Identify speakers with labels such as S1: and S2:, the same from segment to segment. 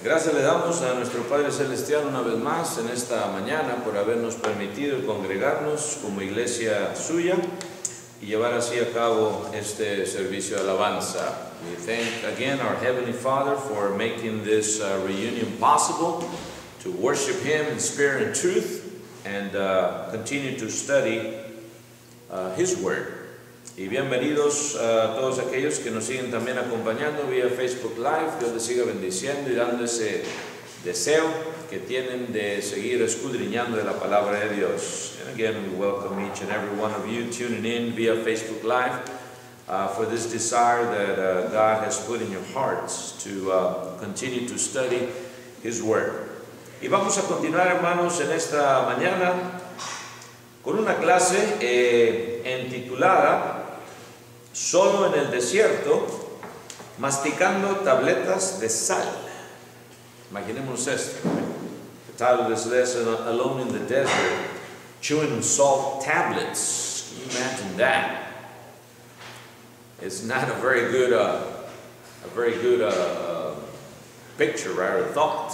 S1: Gracias le damos a nuestro Padre Celestial una vez más en esta mañana por habernos permitido congregarnos como iglesia suya y llevar así a cabo este servicio de alabanza. We thank again our Heavenly Father for making this reunion possible to worship Him in spirit and truth and continue to study His Word. Y bienvenidos a todos aquellos que nos siguen también acompañando vía Facebook Live. Dios les siga bendiciendo y dando ese deseo que tienen de seguir escudriñando de la palabra de Dios. And again, we welcome each and every one of you tuning in via Facebook Live for this desire that God has put in your hearts to continue to study His Word. Y vamos a continuar, hermanos, en esta mañana con una clase intitulada Solo en el desierto, masticando tabletas de sal. Imaginemos esto. The title of this lesson, Alone in the Desert, Chewing Salt Tablets. Can you imagine that? It's not a very good picture, right, or thought.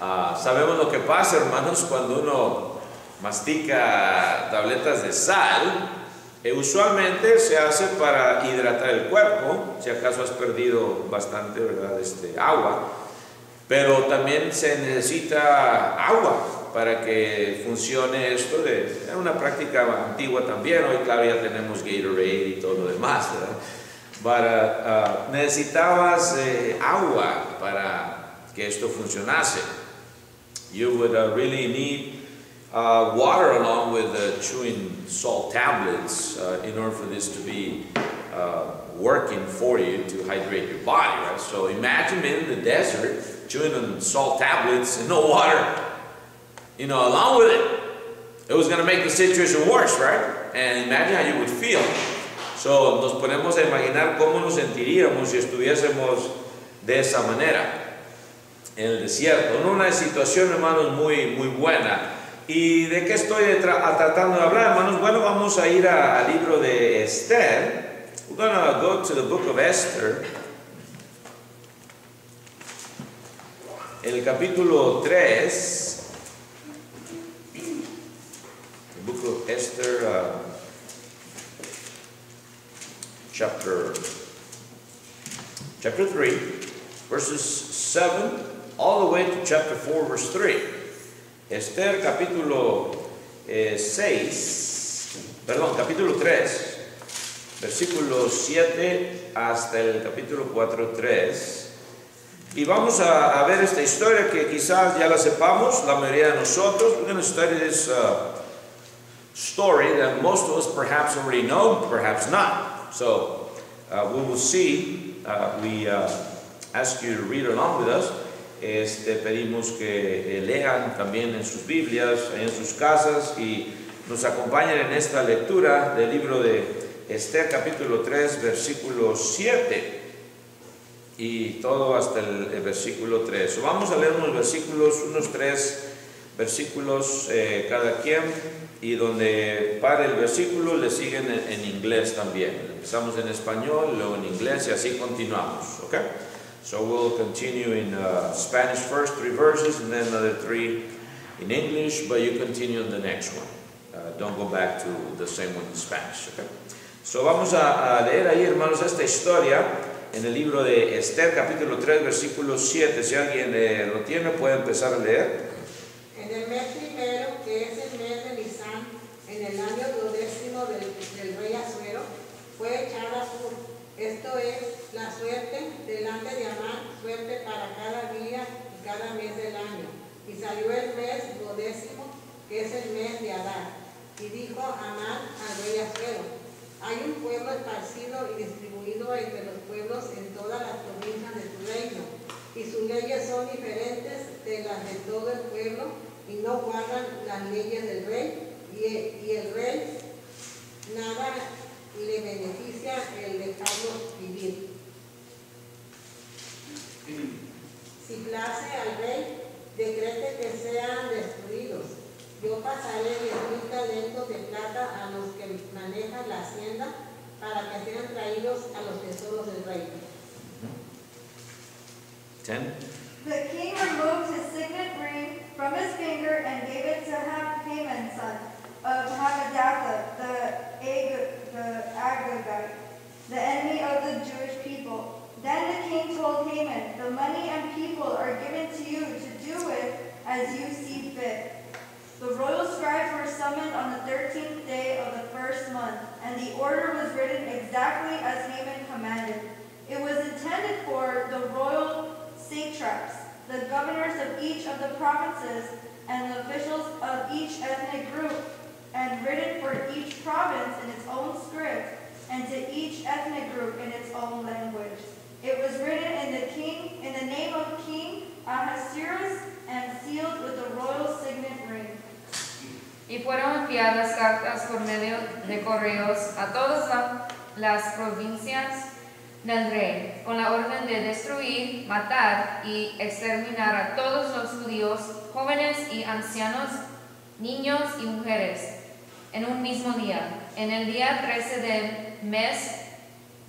S1: Sabemos lo que pasa, hermanos, cuando uno mastica tabletas de sal. Usualmente se hace para hidratar el cuerpo, si acaso has perdido bastante, ¿verdad? Agua, pero también se necesita agua para que funcione esto. Es una práctica antigua también. Hoy, claro, ya tenemos Gatorade y todo lo demás, ¿verdad? Necesitabas agua para que esto funcionase. You would really need water along with chewing salt tablets in order for this to be working for you to hydrate your body, right? So imagine in the desert chewing on salt tablets and no water, along with it. It was going to make the situation worse, right? And imagine how you would feel. So nos ponemos a imaginar cómo nos sentiríamos si estuviésemos de esa manera en el desierto. En una situación, hermanos, muy, muy buena. ¿Y de qué estoy tratando de hablar, hermanos? Bueno, vamos a ir al libro de Esther. We're going to go to the book of Esther. El capítulo 3. The book of Esther, chapter 3, verses 7, all the way to chapter 4, verse 3. Esther capítulo 3, versículo 7 hasta el capítulo 4, 3. Y vamos a ver esta historia que quizás ya la sepamos, la mayoría de nosotros. We're going to study this story that most of us perhaps already know, perhaps not. So we will see. We ask you to read along with us. Pedimos que lean también en sus Biblias, en sus casas, y nos acompañen en esta lectura del libro de Esther capítulo 3 versículo 7 y todo hasta el versículo 3. So, vamos a leer unos 3 versículos cada quien, y donde para el versículo le siguen en inglés también. Empezamos en español, luego en inglés y así continuamos, ¿ok? So we'll continue in Spanish first 3 verses and then another 3 in English, but you continue on the next one. Don't go back to the same one in Spanish, okay? So vamos a leer ahí, hermanos, esta historia en el libro de Esther, capítulo 3, versículo 7. Si alguien lo tiene, puede empezar a leer.
S2: En el mes primero, que es el mes de Nisan, en el año 12º del rey Asuero, fue echada esto es la suerte delante de Amán, suerte para cada día y cada mes del año. Y salió el mes 12º, que es el mes de Adar. Y dijo Amán al rey Asuero: hay un pueblo esparcido y distribuido entre los pueblos en todas las provincias de tu reino, y sus leyes son diferentes de las de todo el pueblo, y no guardan las leyes del rey, y el rey nada le beneficia el dejarlos vivir. Si place al rey, decrete que sean destruidos. Yo pasaré 10.000 talentos de plata a los que manejan la hacienda para que sean traídos a los tesoros del rey.
S1: 10.
S3: The king removed his signet ring from his finger and gave it to Haman, son of Hammedatha, the Agagite, the enemy of the Jewish people. Then the king told Haman, the money and people are given to you to do with as you see fit. The royal scribes were summoned on the 13th day of the first month, and the order was written exactly as Haman commanded. It was intended for the royal satraps, the governors of each of the provinces, and the officials of each ethnic group, and written for each province in its own script, and to each ethnic group in its own language. It was written in the name of King Ahasuerus, and sealed with the royal signet ring.
S4: Y fueron enviadas cartas por medio de correos a todas las provincias del rey, con la orden de destruir, matar y exterminar a todos los judíos, jóvenes y ancianos, niños y mujeres, en un mismo día, en el día 13 del mes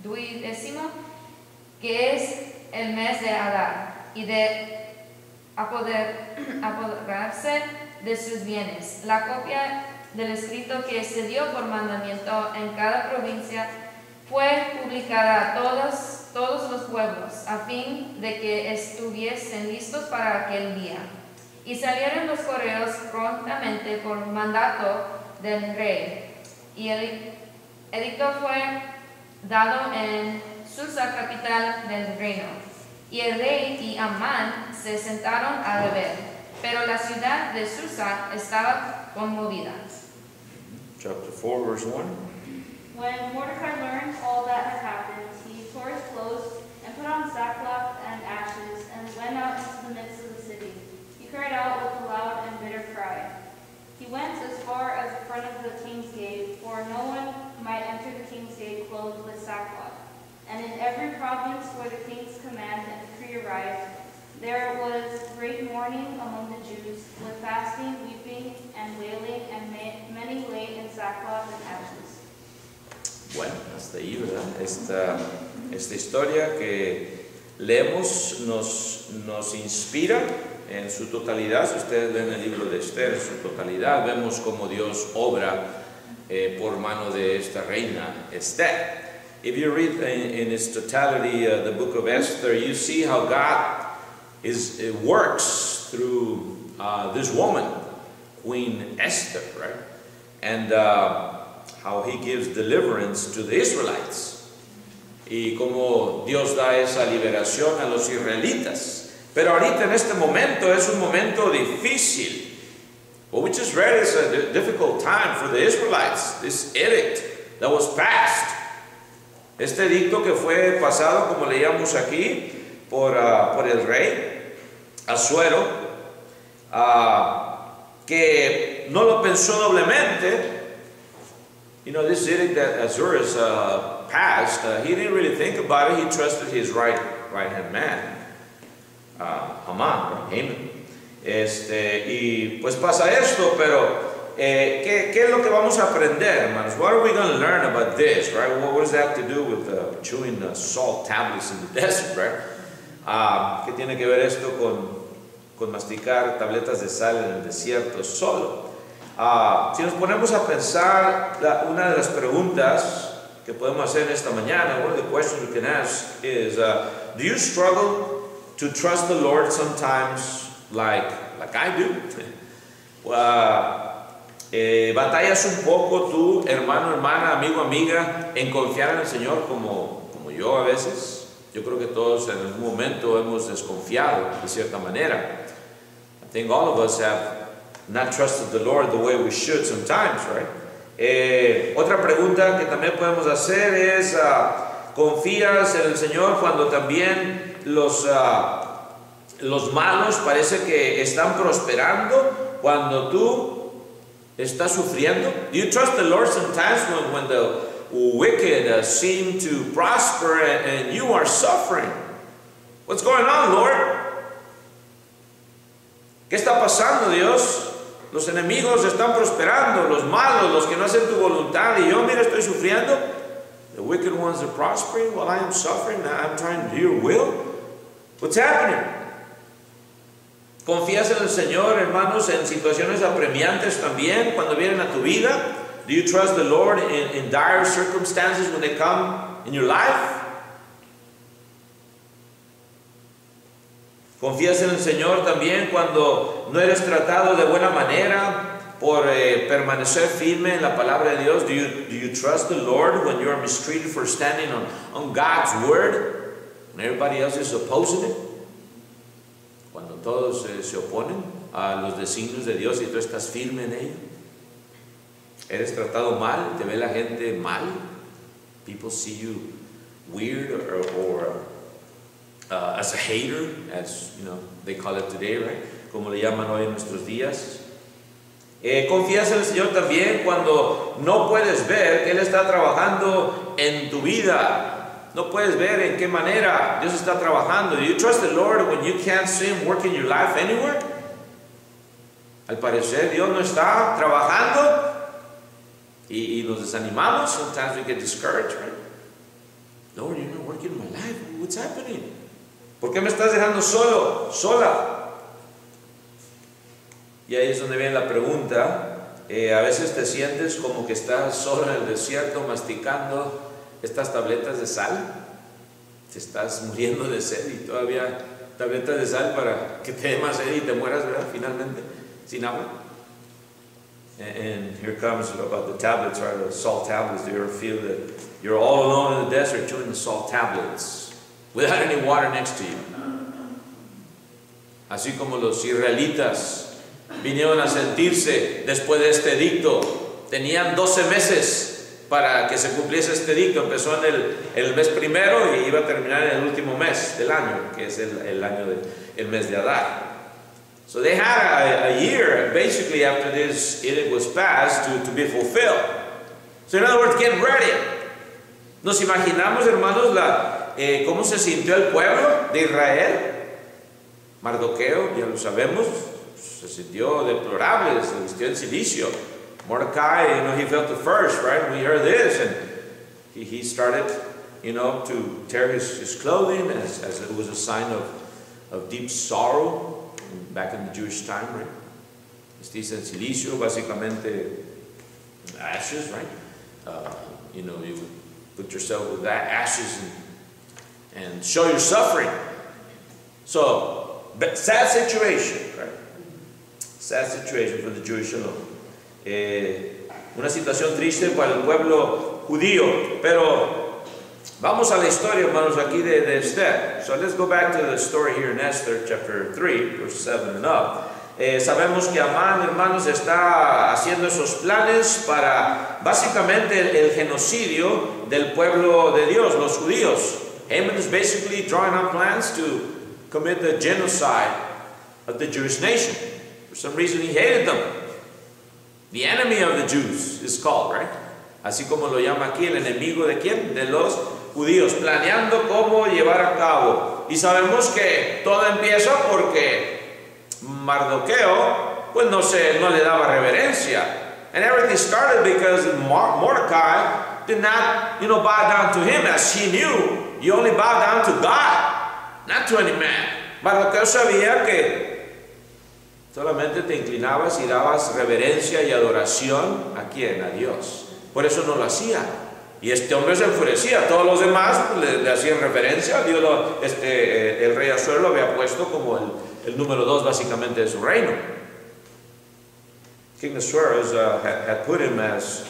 S4: 12, que es el mes de Adar, y de apoderarse de sus bienes. La copia del escrito que se dio por mandamiento en cada provincia fue publicada a todos los pueblos, a fin de que estuviesen listos para aquel día. Y salieron los correos prontamente por mandato del rey. Y el edicto fue dado en Susa, capital del reino. Y el rey y Amán se sentaron a beber, pero la ciudad de Susa estaba conmovida.
S1: Chapter 4, verse 1.
S5: When Mordecai learned all that had happened, he tore his clothes and put on sackcloth and ashes and went out into the midst of the city. He cried out with a loud and bitter cry. He went as far as the front of the king's gate, for no one might enter the king's gate clothed with sackcloth. And in every province where the king's command and decree arrived, there was great mourning among the Jews, with fasting, weeping, and wailing, and many lay in sackcloth and ashes.
S1: Bueno, hasta ahí, ¿verdad? Esta historia que leemos nos inspira en su totalidad. Si ustedes leen el libro de Esther en su totalidad, vemos cómo Dios obra por mano de esta reina Esther. If you read in its totality the book of Esther, you see how God works through this woman, Queen Esther, right? And how he gives deliverance to the Israelites. Y cómo Dios da esa liberación a los israelitas. Pero ahorita en este momento es un momento difícil. What we just read is a difficult time for the Israelites. This edict that was passed. Este edicto que fue pasado, como leíamos aquí, por el rey Asuero, que no lo pensó doblemente. You know, this edict that Ahasuerus passed, he didn't really think about it. He trusted his right-hand man, Haman. Y pues pasa esto, pero ¿qué es lo que vamos a aprender, hermanos? What are we going to learn about this, right? What does that have to do with chewing salt tablets in the desert, right? ¿Qué tiene que ver esto con masticar tabletas de sal en el desierto solo? Si nos ponemos a pensar, una de las preguntas que podemos hacer esta mañana, one of the questions we can ask is, do you struggle to trust the Lord sometimes like I do? ¿Batallas un poco tú, hermano, hermana, amigo, amiga, en confiar en el Señor como yo a veces? Yo creo que todos en algún momento hemos desconfiado de cierta manera. I think all of us have not trusted the Lord the way we should sometimes, right? Otra pregunta que también podemos hacer es, ¿confías en el Señor cuando también los malos parece que están prosperando cuando tú estás sufriendo? Do you trust the Lord sometimes when the wicked seem to prosper and you are suffering? What's going on, Lord? ¿Qué está pasando, Dios? Los enemigos están prosperando, los malos, los que no hacen tu voluntad, y yo, mira, estoy sufriendo. The wicked ones are prospering while I am suffering. I'm trying to do your will. What's happening? ¿Confías en el Señor, hermanos, en situaciones apremiantes también cuando vienen a tu vida? Do you trust the Lord in dire circumstances when they come in your life? ¿Confías en el Señor también cuando no eres tratado de buena manera por permanecer firme en la palabra de Dios? Do you trust the Lord when you are mistreated for standing on God's word when everybody else is opposing it? Cuando todos se oponen a los designios de Dios y tú estás firme en ello. ¿Eres tratado mal? ¿Te ve la gente mal? People see you weird or as a hater, as you know, they call it today, right? Como le llaman hoy en nuestros días. ¿Confías en el Señor también cuando no puedes ver que Él está trabajando en tu vida? No puedes ver en qué manera Dios está trabajando. Do you trust the Lord when you can't see Him working your life anywhere? Al parecer Dios no está trabajando y nos desanimamos. Sometimes we get discouraged, right? Lord, you're not working in my life. What's happening? ¿Por qué me estás dejando solo, sola? Y ahí es donde viene la pregunta. A veces te sientes como que estás solo en el desierto masticando estas tabletas de sal. Te estás muriendo de sed y todavía tabletas de sal para que te dé más sed y te mueras, ¿verdad? Finalmente, sin agua. And here comes about the tablets, right? The salt tablets. Do you ever feel that you're all alone in the desert chewing the salt tablets without any water next to you? Así como los israelitas vinieron a sentirse después de este edicto. Tenían 12 meses para que se cumpliese este edicto. Empezó en el mes primero y iba a terminar en el último mes del año, que es el mes de Adar. So they had a year basically after this edict was passed to be fulfilled. So in other words, get ready. Nos imaginamos, hermanos, cómo se sintió el pueblo de Israel. Mardoqueo, ya lo sabemos, se sintió deplorable, se vistió en silicio. Mordecai, he felt the first, right? We heard this, and he started, to tear his clothing as it was a sign of deep sorrow back in the Jewish time, right? Vestirse en silicio, básicamente ashes, right? You would put yourself with that ashes and show your suffering. So, sad situation, right? Sad situation for the Jewish alone. Una situación triste para el pueblo judío, pero vamos a la historia, hermanos, aquí de Esther. So let's go back to the story here in Esther chapter 3, verse 7 and up. Sabemos que Amán, hermanos, está haciendo esos planes para básicamente el genocidio del pueblo de Dios, los judíos. Haman is basically drawing up plans to commit the genocide of the Jewish nation. For some reason he hated them. The enemy of the Jews is called, right? Así como lo llama aquí, el enemigo de quién? De los judíos, planeando cómo llevar a cabo. Y sabemos que todo empieza porque Mardoqueo, pues no le daba reverencia. And everything started because Mordecai did not, bow down to him. As he knew, you only bow down to God, not to any man. Mardoqueo sabía que solamente te inclinabas y dabas reverencia y adoración ¿a quién? A Dios. Por eso no lo hacía. Y este hombre se enfurecía. Todos los demás le hacían reverencia. Dios el rey Asuero lo había puesto como el número 2 básicamente de su reino. King Asuerus had put him as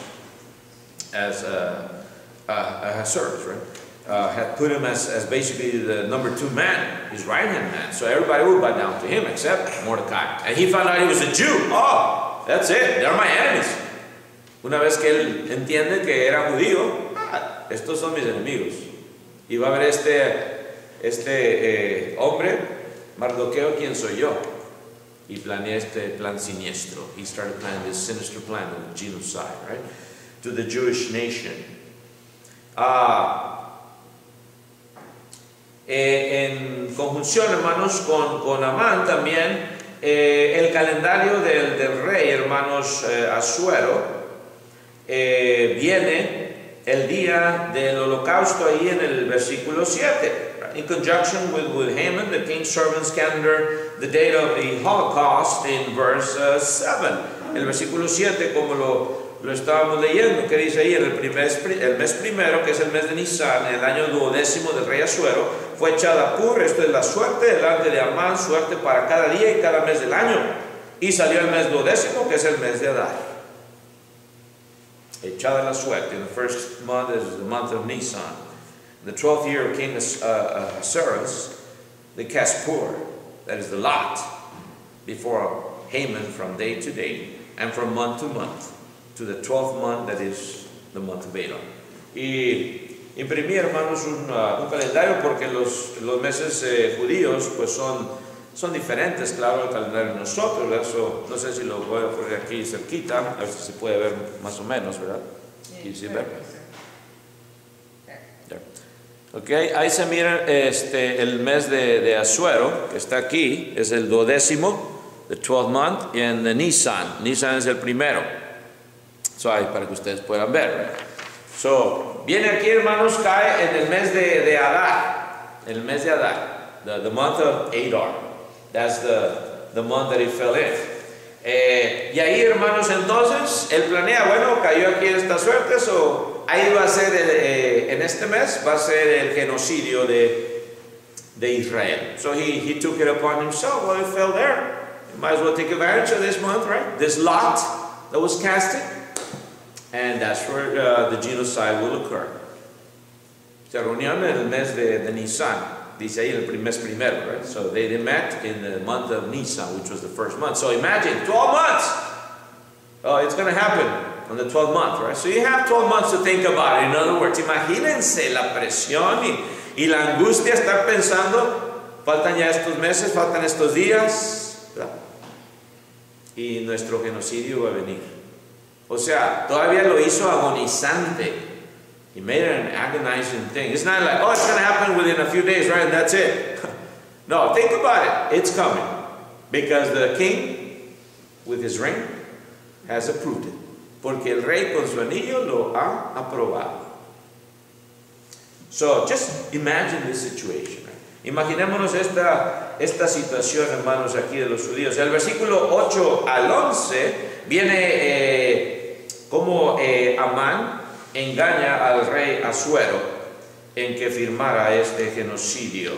S1: Ahasuerus, right? Had put him as basically the number 2 man, his right-hand man. So everybody would bow down to him except Mordecai. And he found out he was a Jew. Oh, that's it. They're my enemies. Una vez que él entiende que era judío, estos son mis enemigos. Y va a ver este hombre, Mardoqueo, ¿quién soy yo? Y planea este plan siniestro. He started planning this sinister plan of genocide, right? To the Jewish nation. En conjunción, hermanos, con Amán también, el calendario del rey, hermanos, Asuero, viene el día del holocausto ahí en el versículo 7. in conjunction with Haman, the king's servants calendar, the date of the Holocaust in verse 7. El versículo 7, como lo estábamos leyendo, que dice ahí, el mes primero, que es el mes de Nisan, en el año 12º del rey Asuero, fue echada Pur, esto es la suerte delante de Amán, suerte para cada día y cada mes del año. Y salió el mes 12º, que es el mes de Adar. Echada la suerte. In the first month is the month of Nisan. The 12th year of King Ahasuerus, they cast Pur, that is the lot, before Haman from day to day, and from month to month, to the 12th month, that is the month of Adar. Y imprimí, hermanos, un calendario porque los meses judíos pues son diferentes, claro, al calendario de nosotros, ¿verdad? So, no sé si lo voy a poner aquí cerquita, a ver si se puede ver más o menos, ¿verdad? ¿Y si ver? Ok, ahí se mira el mes de Asuero, que está aquí, es el 12º, the 12th month, y en Nisan. Nisan es el primero. So, ahí para que ustedes puedan ver, ¿verdad? So, viene aquí, hermanos, cae en el mes de Adar, el mes de Adar, the month of Adar. That's the month that he fell in. Y ahí, hermanos, entonces, él planea, bueno, cayó aquí en esta suerte, so, ahí va a ser, en este mes, va a ser el genocidio de Israel. So he took it upon himself. Well, he fell there. You might as well take advantage of this month, right? This lot that was casted. And that's where the genocide will occur. Se reunieron en el mes de Nisan. Dice ahí el mes primero, right? So they met in the month of Nisan, which was the first month. So imagine, 12 months! Oh, it's going to happen on the 12th month, right? So you have 12 months to think about it. In other words, imagínense la presión y la angustia, estar pensando, faltan ya estos meses, faltan estos días, ¿verdad? Y nuestro genocidio va a venir. O sea, todavía lo hizo agonizante. He made it an agonizing thing. It's not like, oh, it's going to happen within a few days, right? And that's it. No, think about it. It's coming. Because the king, with his ring, has approved it. Porque el rey con su anillo lo ha aprobado. So, just imagine this situation. Right? Imaginémonos esta situación, hermanos, aquí de los judíos. El versículo 8 al 11 viene como Amán engaña al rey Asuero en que firmara este genocidio.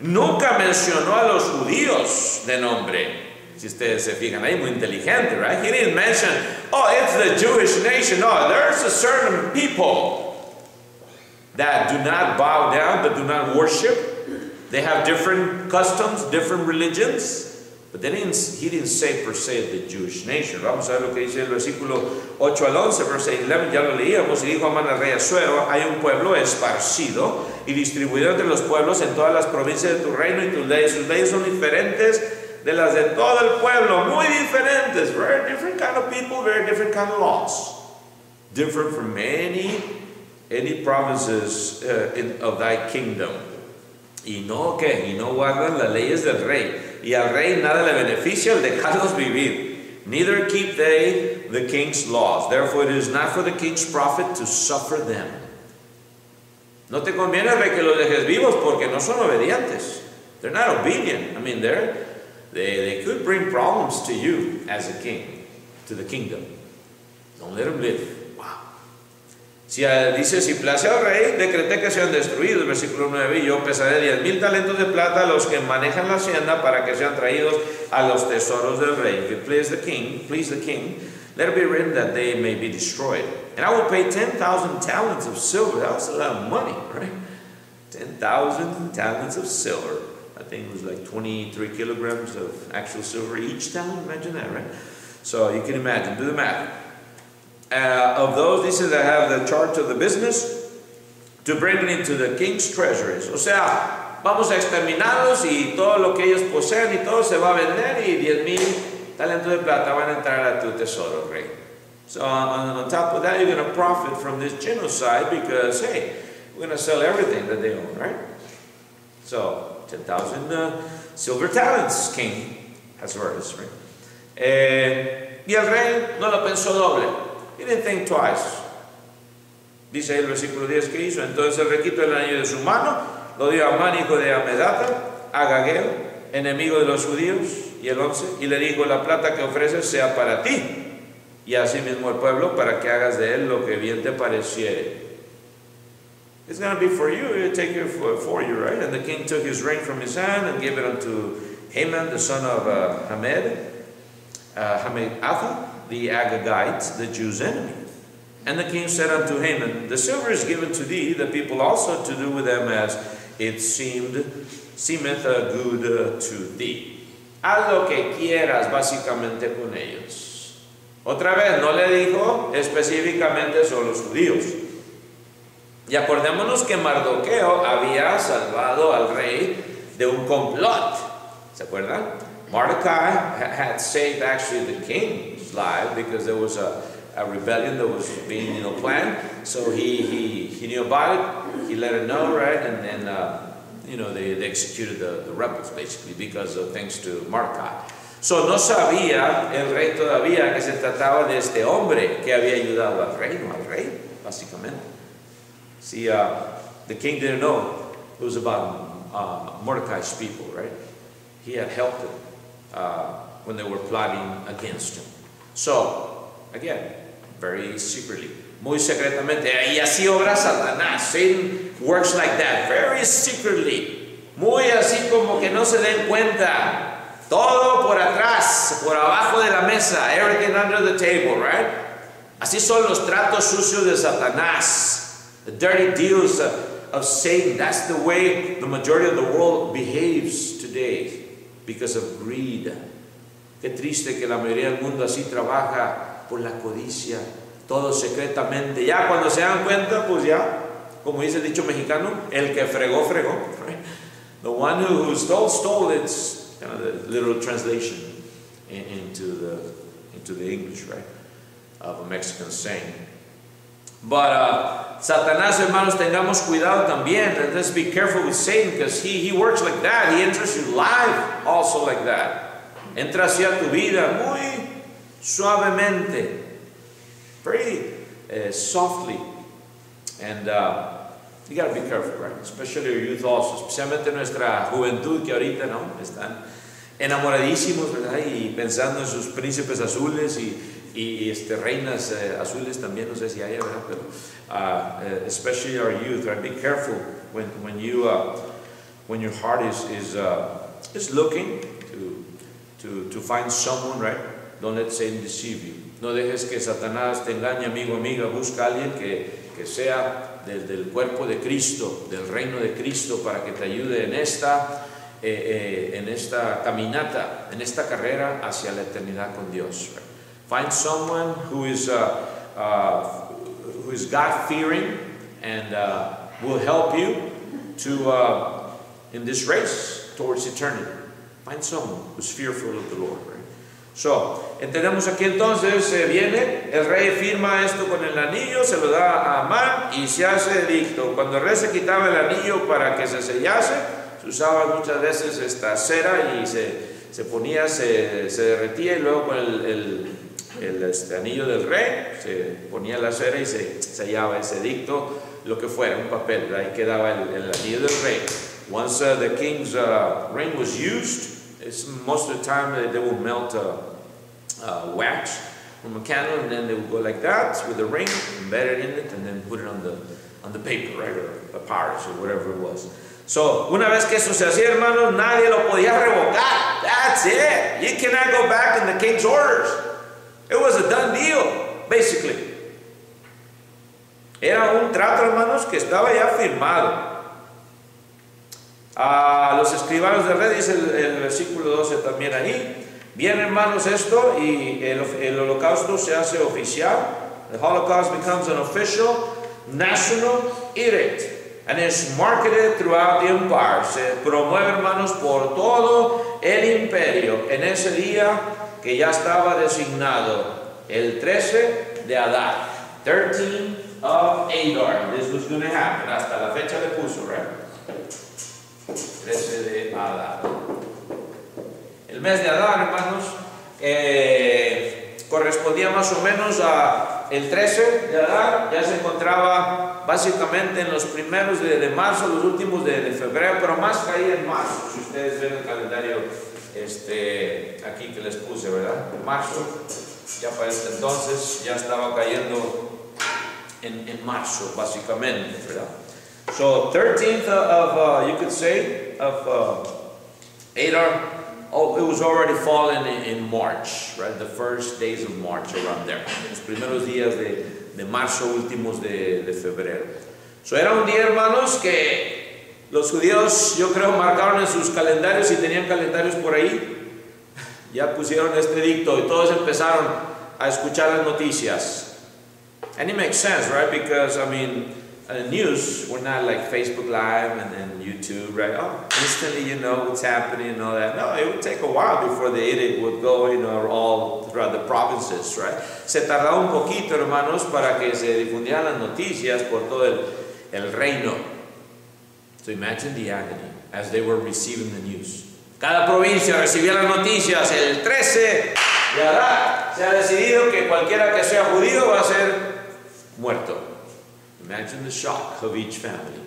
S1: Nunca mencionó a los judíos de nombre. Si ustedes se fijan ahí, muy inteligente, right? He didn't mention, oh, it's the Jewish nation. No, there's a certain people that do not bow down, that do not worship. They have different customs, different religions. But then he didn't say per se the Jewish nation. Vamos a ver lo que dice el versículo 8 al 11, verse 11, ya lo leíamos. Y dijo Amán al rey Asuero, hay un pueblo esparcido y distribuido entre los pueblos en todas las provincias de tu reino y tus leyes son diferentes de las de todo el pueblo, muy diferentes. Very different kind of people, very different kind of laws. Different from any provinces of thy kingdom. Y no guardan las leyes del rey. Y al rey nada le beneficia el dejarlos vivir. Neither keep they the king's laws. Therefore it is not for the king's profit to suffer them. No te conviene, rey, que los dejes vivos porque no son obedientes. They're not obedient. I mean, they could bring problems to you as a king, to the kingdom. Don't let them live. Dice, si place al rey, decreté que sean destruidos, versículo 9, y yo pesaré 10,000 talentos de plata a los que manejan la hacienda para que sean traídos a los tesoros del rey. If it please the king, let it be written that they may be destroyed. And I will pay 10,000 talents of silver. That was a lot of money, right? 10,000 talents of silver. I think it was like 23 kilograms of actual silver each talent. Imagine that, right? So you can imagine, do the math. Of those, dice, that have the charge of the business, to bring it into the king's treasuries. O sea, vamos a exterminarlos y todo lo que ellos poseen y todo se va a vender y 10,000 talentos de plata van a entrar a tu tesoro, rey. So on top of that, you're going to profit from this genocide because, hey, we're going to sell everything that they own, right? So 10,000 silver talents, King Ahasuerus, right? Y el rey no lo pensó doble. He didn't think twice. Dice el versículo 10 que hizo. Entonces el rey quitó el anillo de su mano, lo dio a Amán, hijo de Amedata, a Agageo, enemigo de los judíos. Y el 11, y le dijo: la plata que ofreces sea para ti, y asimismo el pueblo, para que hagas de él lo que bien te pareciere. It's going to be for you, you take it for you, right? And the king took his ring from his hand and gave it unto Haman, the son of Hammedatha, the Agagite, the Jews' enemy. And the king said unto Haman: the silver is given to thee, the people also to do with them as it seemeth good to thee. Haz lo que quieras básicamente con ellos. Otra vez, no le dijo específicamente son los judíos. Y acordémonos que Mardoqueo había salvado al rey de un complot. ¿Se acuerdan? Mordecai had saved actually the king's life because there was a rebellion that was being planned. So he knew about it. He let it know, right? And then they executed the rebels basically because of thanks to Mordecai. So no sabía el rey todavía que se trataba de este hombre que había ayudado al rey básicamente. See, the king didn't know it was about Mordecai's people, right? He had helped them when they were plotting against him. So, again, very secretly, muy secretamente. Y así obra Satanás. Satan works like that, very secretly. Muy así como que no se den cuenta. Todo por atrás, por abajo de la mesa. Everything under the table, right? Así son los tratos sucios de Satanás. The dirty deals of Satan. That's the way the majority of the world behaves today because of greed. Qué triste que la mayoría del mundo así trabaja por la codicia, todo secretamente. Ya cuando se dan cuenta, pues ya, como dice el dicho mexicano, el que fregó, fregó. Right? The one who stole. It's kind of the literal translation into the English, right, of a Mexican saying. But Satanás, hermanos, tengamos cuidado también. Let's be careful with Satan because he works like that. He enters your life also like that. Entra hacia tu vida muy suavemente, very softly. And you got to be careful, right? Especially your youth also, especialmente nuestra juventud que ahorita no están enamoradísimos, ¿verdad? Y pensando en sus príncipes azules y reinas azules también, no sé si hay, ¿verdad? Pero especially our youth, right? Be careful when your heart is looking to find someone, right? Don't let Satan deceive you. No dejes que Satanás te engañe, amigo, amiga. Busca a alguien que sea del cuerpo de Cristo, del reino de Cristo, para que te ayude en esta caminata, en esta carrera hacia la eternidad con Dios. Right? Find someone who is God-fearing and will help you to in this race towards eternity. Find someone who's fearful of the Lord. Right? So, entendemos aquí entonces, viene, el rey firma esto con el anillo, se lo da a Amán y se hace edicto. Cuando el rey se quitaba el anillo para que se sellase, se usaba muchas veces esta cera y se ponía, se derretía y luego con el anillo del rey se ponía la cera y se sellaba ese edicto, lo que fuera, un papel. Ahí quedaba el anillo del rey. Once the king's ring was used, most of the time they would melt wax from a candle, and then they would go like that with the ring, embed it in it, and then put it on the paper, right, or papyrus or whatever it was. So, una vez que eso se hacía, hermanos, nadie lo podía revocar. That's it. You cannot go back in the king's orders. It was a done deal, basically. Era un trato, hermanos, que estaba ya firmado. A los escribanos del rey, dice el versículo 12 también ahí. Bien, hermanos, esto, y el holocausto se hace oficial. The Holocaust becomes an official national edict. And is marketed throughout the empire. Se promueve, hermanos, por todo el imperio en ese día que ya estaba designado, el 13 de Adar, 13 of Adar. This was going to happen. Hasta la fecha le puso, right? 13 de Adar. El mes de Adar, hermanos, correspondía más o menos a el 13 de Adar ya se encontraba básicamente en los primeros de marzo, los últimos de febrero, pero más caía en marzo. Si ustedes ven el calendario aquí que les puse, ¿verdad? Marzo, ya para este entonces ya estaba cayendo en marzo, básicamente, ¿verdad? So 13th of you could say, of Adar, it was already fallen in March, right? The first days of March, around there. Los primeros días de marzo, últimos de febrero. So era un día, hermanos, que los judíos, yo creo, marcaron en sus calendarios, si tenían calendarios por ahí, ya pusieron este edicto y todos empezaron a escuchar las noticias. And it makes sense, right? Because, I mean, news, we're not like Facebook Live and YouTube, right? Oh, instantly you know what's happening and all that. No, it would take a while before the edict would go, you know, all throughout the provinces, right? Se tardaba un poquito, hermanos, para que se difundieran las noticias por todo el reino. So imagine the agony as they were receiving the news. Cada provincia recibía las noticias. El 13 de Adar se ha decidido que cualquiera que sea judío va a ser muerto. Imagine the shock of each family.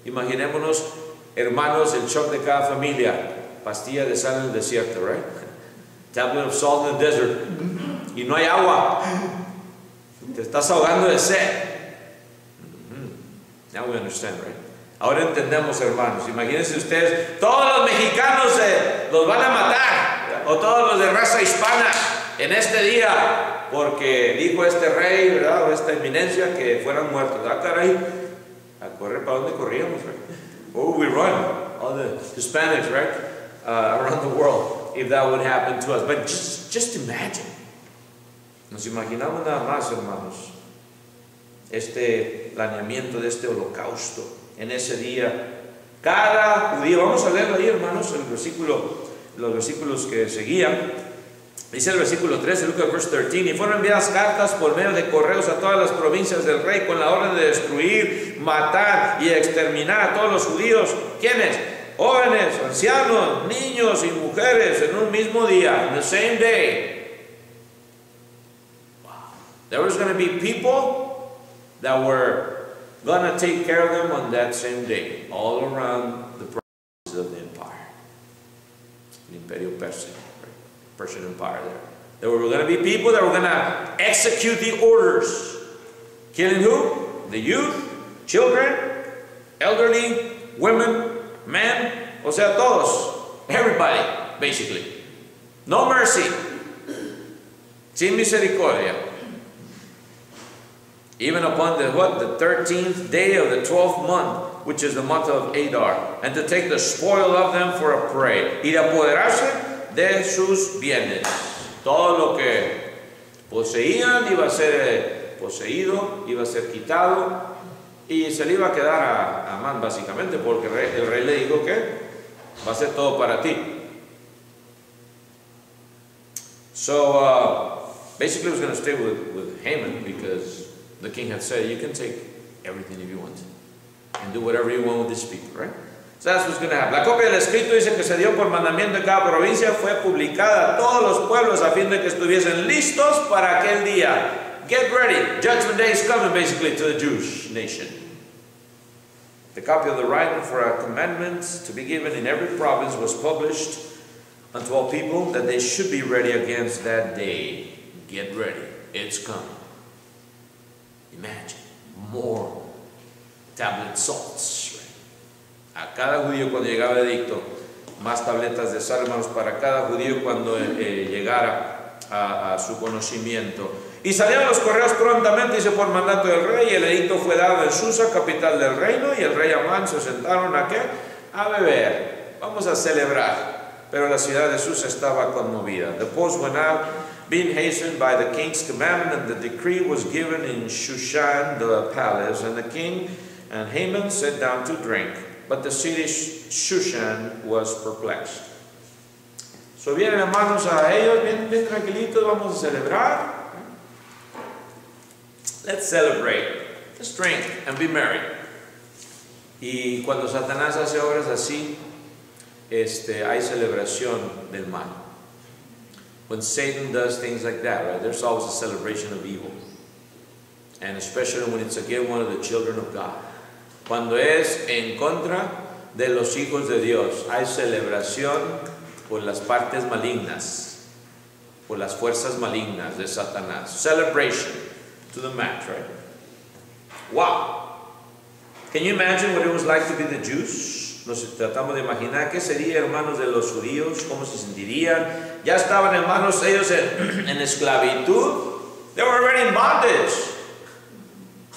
S1: Imaginémonos, hermanos, el shock de cada familia. Pastilla de sal en el desierto, right? Tablet of salt in the desert. Y no hay agua. Te estás ahogando de sed. Now we understand, right? Ahora entendemos, hermanos. Imagínense ustedes, todos los mexicanos los van a matar, o todos los de raza hispana en este día, porque dijo este rey, ¿verdad? O esta eminencia, que fueran muertos. Ah, caray, a correr, ¿para dónde corríamos, right? Where would we run? All the Hispanics, right? Around the world, if that would happen to us. But just imagine. Nos imaginamos nada más, hermanos, este planeamiento de este holocausto en ese día. Cada judío, vamos a leerlo ahí, hermanos, los versículos que seguían. Dice el versículo 13, look at verse 13, y fueron enviadas cartas por medio de correos a todas las provincias del rey con la orden de destruir, matar y exterminar a todos los judíos. ¿Quiénes? Jóvenes, ancianos, niños y mujeres en un mismo día, in the same day. Wow. There was going to be people that were going to take care of them on that same day, all around the provinces of the empire, the Imperio Persian Empire there. There were going to be people that were going to execute the orders. Killing who? The youth, children, elderly, women, men, o sea, todos. Everybody, basically. No mercy. Sin misericordia. Even upon the 13th day of the 12th month, which is the month of Adar, and to take the spoil of them for a prey. Y de apoderarse de sus bienes. Todo lo que poseían iba a ser poseído, iba a ser quitado y se le iba a quedar a Amán, básicamente, porque el rey le dijo que va a ser todo para ti. So basically he was going to stay with Haman, because the king had said, you can take everything if you want and do whatever you want with these people, right? So that's what's going to happen. La copia del escrito dice que se dio por mandamiento de cada provincia, fue publicada a todos los pueblos a fin de que estuviesen listos para aquel día. Get ready. Judgment Day is coming, basically, to the Jewish nation. The copy of the writing for a commandment to be given in every province was published unto all people, that they should be ready against that day. Get ready. It's coming. Imagine. More tablet salts. A cada judío cuando llegaba el edicto, más tabletas de sal, hermanos, para cada judío cuando llegara a su conocimiento. Y salieron los correos prontamente, dice, por mandato del rey, y el edicto fue dado en Susa, capital del reino, y el rey Amán se sentaron ¿a qué? A beber. Vamos a celebrar. Pero la ciudad de Susa estaba conmovida. The post went out, being hastened by the king's commandment, and the decree was given in Shushan, the palace, and the king and Haman sat down to drink. But the city Shushan was perplexed. So vienen, hermanos, a ellos bien tranquilitos, vamos a celebrar. Let's celebrate. Let's drink and be merry. Y cuando Satanás hace obras así, hay celebración del mal. When Satan does things like that, right, there's always a celebration of evil. And especially when it's against one of the children of God. Cuando es en contra de los hijos de Dios, hay celebración por las partes malignas, por las fuerzas malignas de Satanás. Celebration to the max, right? Wow! Can you imagine what it was like to be the Jews? Nos tratamos de imaginar qué sería, hermanos, de los judíos, cómo se sentirían. Ya estaban, hermanos, ellos en esclavitud. They were already in bondage.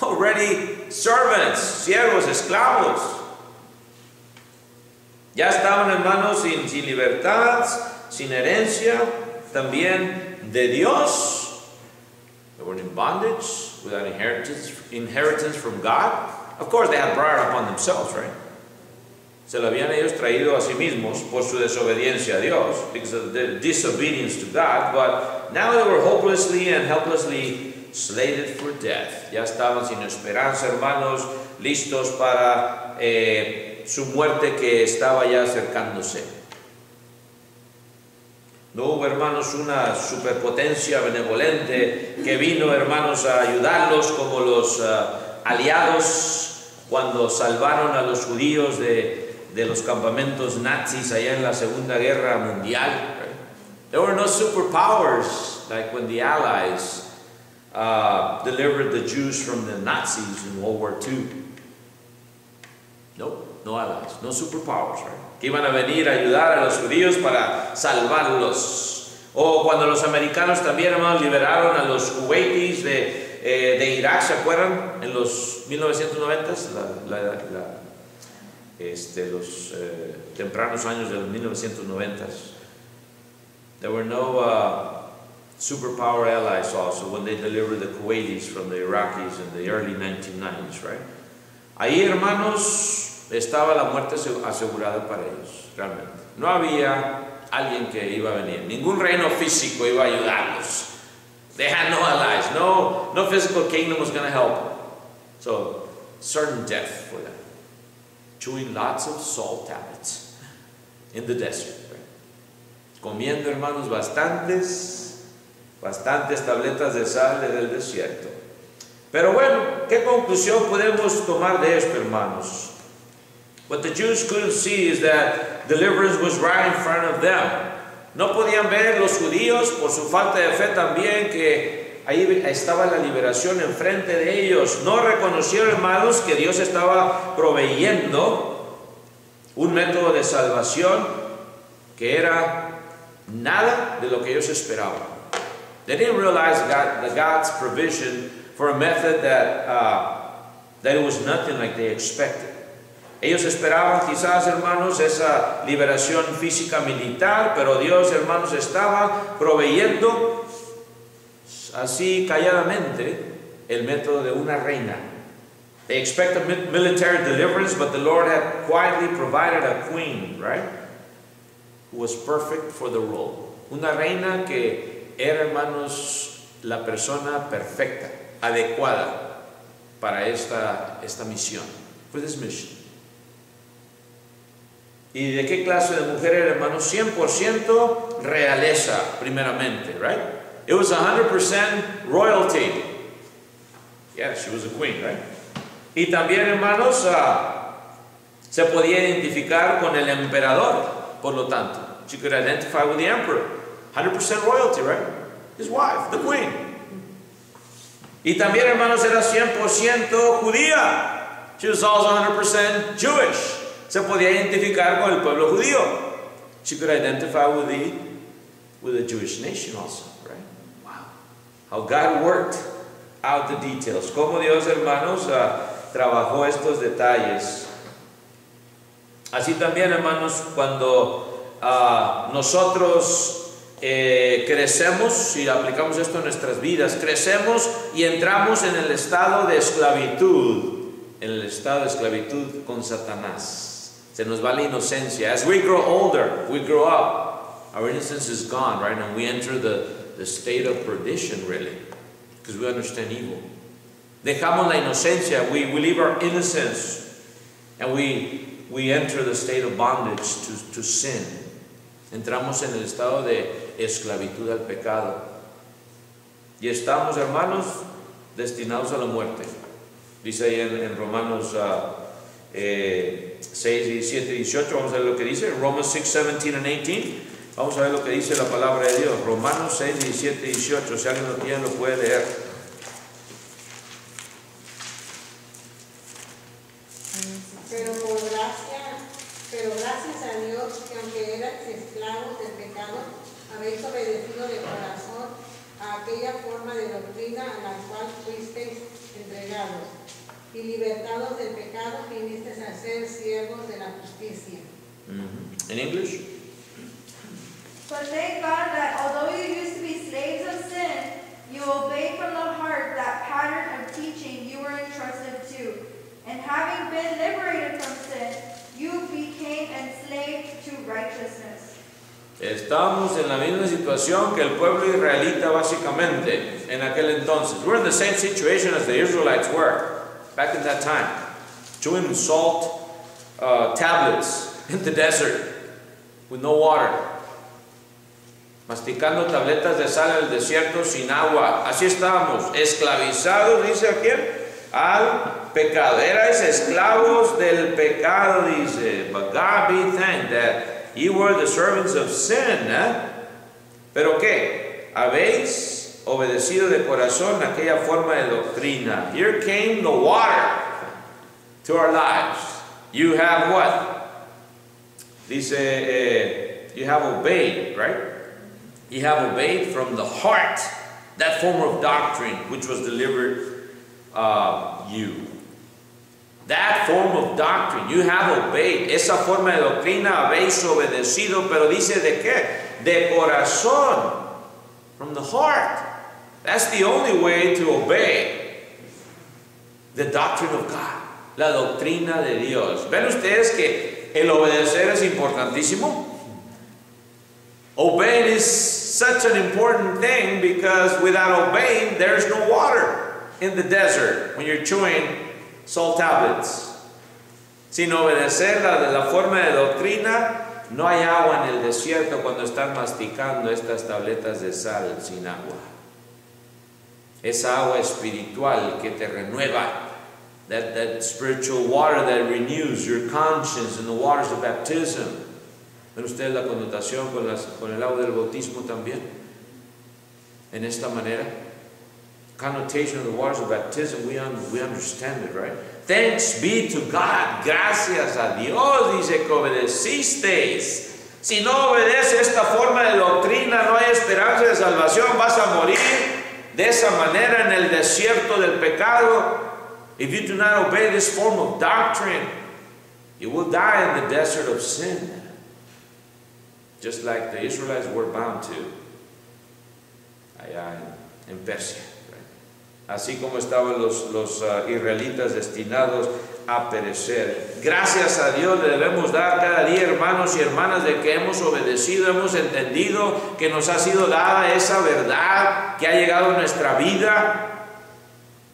S1: Already servants, siervos, esclavos. Ya estaban, hermanos, sin libertad, sin herencia, también de Dios. They were in bondage, without inheritance from God. Of course, they had brought it upon themselves, right? Se lo habían ellos traído a sí mismos por su desobediencia a Dios, because of their disobedience to God, but now they were hopelessly and helplessly slated for death. Ya estaban sin esperanza, hermanos, listos para su muerte que estaba ya acercándose. No hubo, hermanos, una superpotencia benevolente que vino, hermanos, a ayudarlos como los aliados cuando salvaron a los judíos de los campamentos nazis allá en la Segunda Guerra Mundial. Right? There were no superpowers like when the Allies delivered the Jews from the Nazis in World War II. No allies, no superpowers, right? Que iban a venir a ayudar a los judíos para salvarlos. O cuando los americanos también, hermanos, liberaron a los kuwaitis de Irak, ¿se acuerdan? En los 1990s, los tempranos años de los 1990s. There were no superpower allies also when they delivered the Kuwaitis from the Iraqis in the early 1990s, right? Ahí, hermanos, estaba la muerte asegurada para ellos, realmente. No había alguien que iba a venir. Ningún reino físico iba a ayudarlos. They had no allies. No physical kingdom was going to help them. So, certain death for them. Chewing lots of salt tablets in the desert. Right? Comiendo, hermanos, bastantes tabletas de sal del desierto. Pero bueno, ¿qué conclusión podemos tomar de esto, hermanos? What the Jews couldn't see is that deliverance was right in front of them. No podían ver los judíos por su falta de fe también que ahí estaba la liberación enfrente de ellos. No reconocieron, hermanos, que Dios estaba proveyendo un método de salvación que era nada de lo que ellos esperaban. They didn't realize God's provision for a method that it was nothing like they expected. Ellos esperaban quizás, hermanos, esa liberación física militar, pero Dios, hermanos, estaba proveyendo así calladamente el método de una reina. They expected military deliverance, but the Lord had quietly provided a queen, right? Who was perfect for the role. Una reina que era, hermanos, la persona perfecta, adecuada para esta misión, for this mission. ¿Y de qué clase de mujer era, hermanos? 100% realeza, primeramente, right? It was 100% royalty. Yeah, she was a queen, right? Y también, hermanos, se podía identificar con el emperador, por lo tanto. She could identify with the emperor. 100% royalty, right? His wife, the queen. Y también, hermanos, era 100% judía. She was also 100% Jewish. Se podía identificar con el pueblo judío. She could identify with the Jewish nation also, right? Wow. How God worked out the details. Cómo Dios, hermanos, trabajó estos detalles. Así también, hermanos, cuando nosotros crecemos y aplicamos esto en nuestras vidas, crecemos y entramos en el estado de esclavitud, con Satanás. Se nos va la inocencia. As we grow older, we grow up, our innocence is gone, right? And we enter the state of perdition, really, because we understand evil. Dejamos la inocencia, we leave our innocence, and we enter the state of bondage to sin. Entramos en el estado de esclavitud al pecado. Y estamos, hermanos, destinados a la muerte. Dice ahí en Romanos 6, 17 y 18, vamos a ver lo que dice. Romans 6, 17 and 18. Vamos a ver lo que dice la palabra de Dios. Romanos 6, 17 y 18. Si alguien lo tiene, lo puede leer.
S2: Pero gracias a Dios que aunque erais esclavos del pecado, habéis obedecido de corazón a aquella forma de doctrina a la cual fuisteis entregados, y libertados del pecado, vinisteis a ser siervos de la justicia.
S1: In English?
S3: But thank God that although you used to be slaves of sin, you obeyed from the heart that pattern of teaching you were entrusted to. And having been liberated from sin, you became enslaved to righteousness.
S1: Estamos en la misma situación que el pueblo israelita básicamente en aquel entonces. We're in the same situation as the Israelites were back in that time. Chewing salt tablets in the desert with no water. Masticando tabletas de sal en el desierto sin agua. Así estábamos, esclavizados, dice aquí, al pecado. Erais esclavos del pecado, dice. But God be thanked that you were the servants of sin. ¿Pero qué? Habéis obedecido de corazón aquella forma de doctrina. Here came the water to our lives. You have what? Dice, you have obeyed, right? You have obeyed from the heart that form of doctrine which was delivered you. That form of doctrine, you have obeyed. Esa forma de doctrina habéis obedecido, pero dice de qué? De corazón. From the heart. That's the only way to obey the doctrine of God. La doctrina de Dios. ¿Ven ustedes que el obedecer es importantísimo? Obeying is such an important thing because without obeying, there's no water in the desert when you're chewing salt tablets. Sin obedecer la forma de doctrina, no hay agua en el desierto cuando están masticando estas tabletas de sal sin agua. Esa agua espiritual que te renueva. That spiritual water that renews your conscience in the waters of baptism. ¿Ven ustedes la connotación con el agua del bautismo también? En esta manera. Connotation of the waters of baptism, we understand it, right? Thanks be to God. Gracias a Dios, dice que obedecisteis. Si no obedece esta forma de doctrina, no hay esperanza de salvación. Vas a morir de esa manera en el desierto del pecado. If you do not obey this form of doctrine, you will die in the desert of sin. Just like the Israelites were bound to allá en Persia. Right? Así como estaban los israelitas destinados a perecer. Gracias a Dios le debemos dar cada día, hermanos y hermanas, de que hemos obedecido, hemos entendido que nos ha sido dada esa verdad que ha llegado a nuestra vida.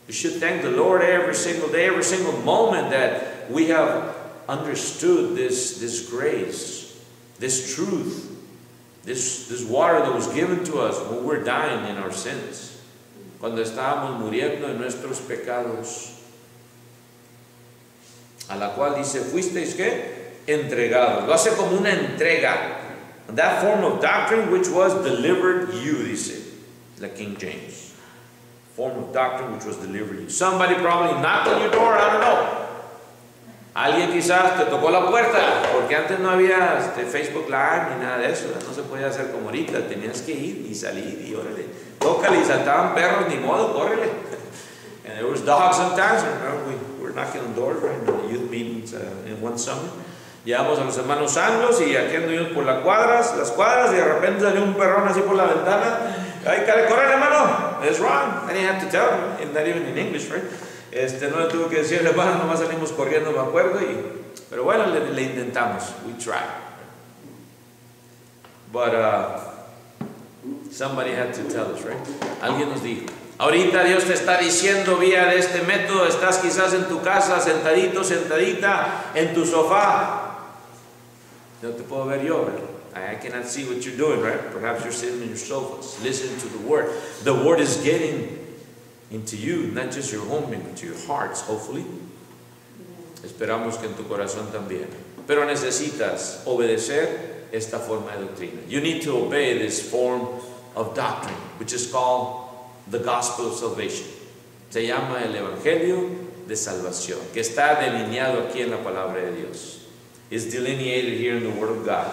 S1: We should thank the Lord every single day, every single moment that we have understood this grace, this truth, this water that was given to us when we're dying in our sins, cuando estábamos muriendo en nuestros pecados, a la cual dice, fuisteis ¿qué? Entregados. Lo hace como una entrega. That form of doctrine which was delivered you, dice la King James. Form of doctrine which was delivered you. Somebody probably knocked on your door, I don't know. Alguien quizás te tocó la puerta, porque antes no había Facebook Live ni nada de eso, no se podía hacer como ahorita, tenías que ir y salir y órale, tócale y saltaban perros, ni modo, córrele. And there was dogs sometimes. Remember, we were knocking on doors right in the youth meetings in one summer. Llevamos a los hermanos anglos y aquí anduvimos por las cuadras y de repente salió un perrón así por la ventana. Ay, corre hermano, it's wrong. I didn't have to tell him, not even in English, right? No le tuve que decir, hermano, nomás salimos corriendo, me acuerdo, pero bueno, le intentamos, we tried. But somebody had to tell us, right? Alguien nos dijo. Ahorita Dios te está diciendo vía de este método, estás quizás en tu casa, sentadito, sentadita, en tu sofá. No te puedo ver yo, ¿verdad? I cannot see what you're doing, right? Perhaps you're sitting in your sofas, listening to the Word. The Word is getting into you, not just your home, but to your hearts, hopefully. Esperamos que en tu corazón también. Pero necesitas obedecer esta forma de doctrina. You need to obey this form of doctrine, which is called the gospel of salvation. Se llama el evangelio de salvación, que está delineado aquí en la palabra de Dios. It's delineated here in the Word of God.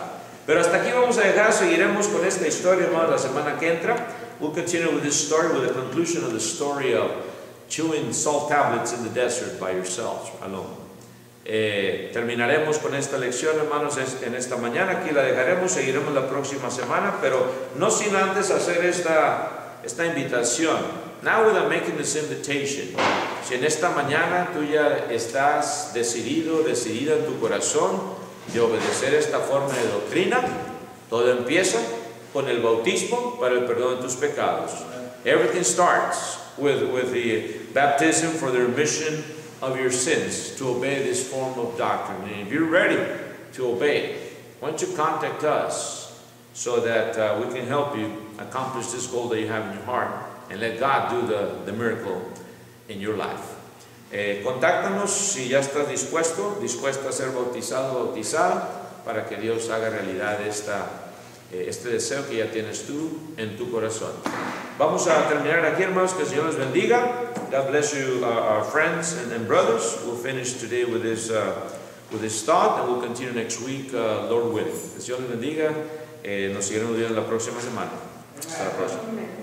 S1: Pero hasta aquí vamos a dejar, seguiremos con esta historia, hermanos, la semana que entra. We'll continue with this story, with the conclusion of the story of chewing salt tablets in the desert by yourselves, alone. Terminaremos con esta lección, hermanos, en esta mañana. Aquí la dejaremos, seguiremos la próxima semana, pero no sin antes hacer esta invitación. Now that I'm making this invitation, si en esta mañana tú ya estás decidida en tu corazón de obedecer esta forma de doctrina, todo empieza con el bautismo para el perdón de tus pecados. Everything starts with the baptism for the remission of your sins, to obey this form of doctrine. And if you're ready to obey, why don't you contact us so that we can help you accomplish this goal that you have in your heart, and let God do the miracle in your life. Contáctanos si ya estás dispuesto a ser bautizado, bautizada, para que Dios haga realidad este deseo que ya tienes tú en tu corazón. Vamos a terminar aquí, hermanos. Que el Señor les bendiga. God bless you, our friends and brothers. We'll finish today with this thought, and we'll continue next week, Lord willing. Que el Señor les bendiga. Nos seguiremos viendo la próxima semana. Hasta la próxima. Amén.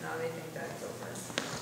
S4: Now they think that's over.